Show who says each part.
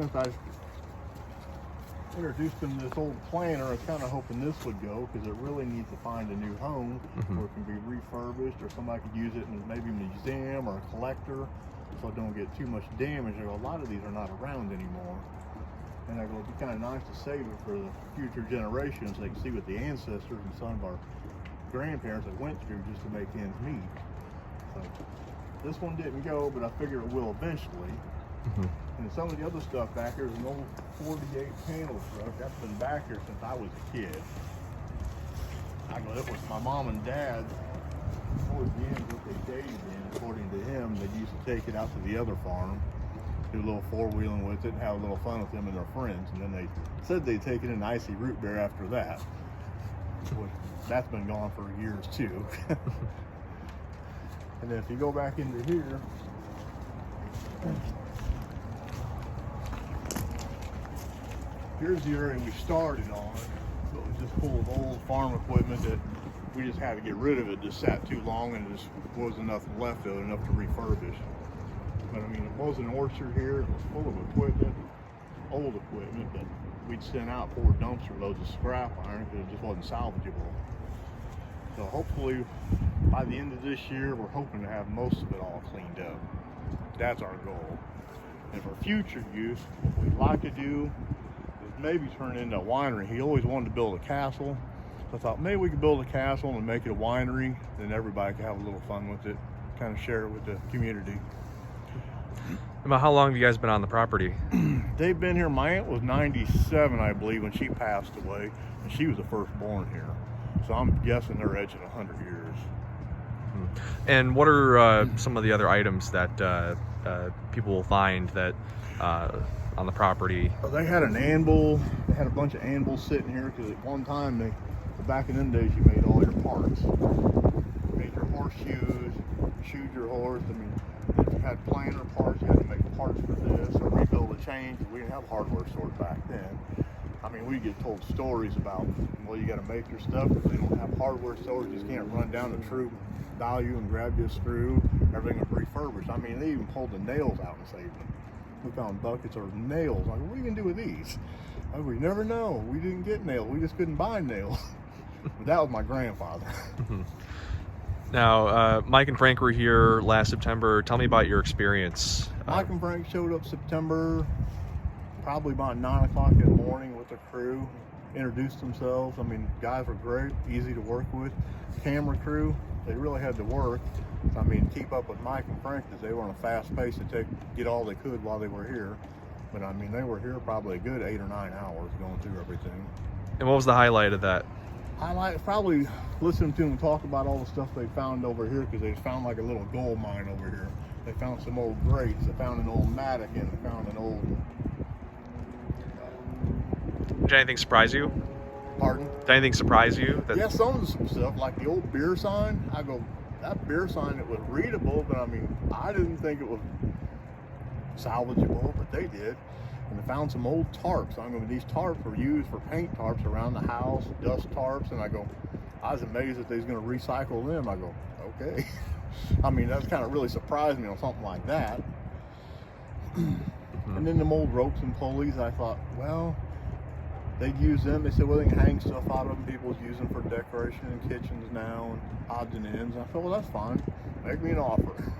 Speaker 1: Since I introduced him to this old planter, I was kind of hoping this would go because it really needs to find a new home where it can be refurbished, or somebody could use it in maybe a museum or a collector, so it don't get too much damage. I go, a lot of these are not around anymore, and I go, it'd be kind of nice to save it for the future generations so they can see what the ancestors and some of our grandparents that went through just to make ends meet. So this one didn't go, but I figure it will eventually. And some of the other stuff back here is an old 48 panel truck that's been back here since I was a kid. I go, it was my mom and dad towards the end, what they dated in, according to him. They used to take it out to the other farm, do a little four-wheeling with it, and have a little fun with them and their friends. And then they said they'd taken an icy root beer after that. Which, that's been gone for years too. And then if you go back into here, here's the area we started on. So it was just full of old farm equipment that we just had to get rid of. It just sat too long and it just wasn't nothing left of it, enough to refurbish. But I mean, it was an orchard here. It was full of equipment, old equipment that we'd send out 4 dumpster loads of scrap iron because it just wasn't salvageable. So hopefully by the end of this year, we're hoping to have most of it all cleaned up. That's our goal. And for future use, what we'd like to do is maybe turn it into a winery. He always wanted to build a castle. So I thought maybe we could build a castle and make it a winery. Then everybody could have a little fun with it, kind of share it with the community.
Speaker 2: About how long have you guys been on the property?
Speaker 1: They've been here. My aunt was 97, I believe, when she passed away, and she was the first born here. So I'm guessing they're edging 100 years.
Speaker 2: And what are some of the other items that people will find that on the property?
Speaker 1: Well, they had an anvil. They had a bunch of anvils sitting here because at one time, back in them days, you made all your parts. You made your horseshoes, shoed your horse. I mean, if you had planter parts, you had to make parts for this or rebuild a chain because we didn't have hardware stores back then. I mean, we get told stories about, well, you got to make your stuff because they don't have hardware stores. You just can't run down the True Value and grab you a screw. Everything was refurbished. I mean, they even pulled the nails out and saved them. We found buckets of nails. Like, what are you going to do with these? Like, we never know. We didn't get nails. We just couldn't buy nails. But that was my grandfather.
Speaker 2: Now, Mike and Frank were here last September. Tell me about your experience.
Speaker 1: Mike and Frank showed up September, probably about 9 o'clock in the morning with the crew, introduced themselves. I mean, guys were great, easy to work with. Camera crew, they really had to work. I mean, keep up with Mike and Frank because they were on a fast pace to get all they could while they were here. But I mean, they were here probably a good 8 or 9 hours going through everything.
Speaker 2: And what was the highlight of that?
Speaker 1: Highlight, probably listening to them talk about all the stuff they found over here because they found like a little gold mine over here. They found some old grates. They found an old mattock and they found an old...
Speaker 2: Did anything surprise you?
Speaker 1: Pardon?
Speaker 2: Did anything surprise you?
Speaker 1: Yeah, some of the stuff, like the old beer sign. I go, that beer sign, it was readable, but I mean, I didn't think it was salvageable, but they did. And they found some old tarps. I mean, these tarps were used for paint tarps around the house, dust tarps, and I was amazed that they was going to recycle them. I go, okay. I mean, that's kind of really surprised me on something like that. And then them old ropes and pulleys, I thought, well, they'd use them. They said, well, they can hang stuff out of them. People use them for decoration in kitchens now and odds and ends. I thought, well, that's fine. Make me an offer.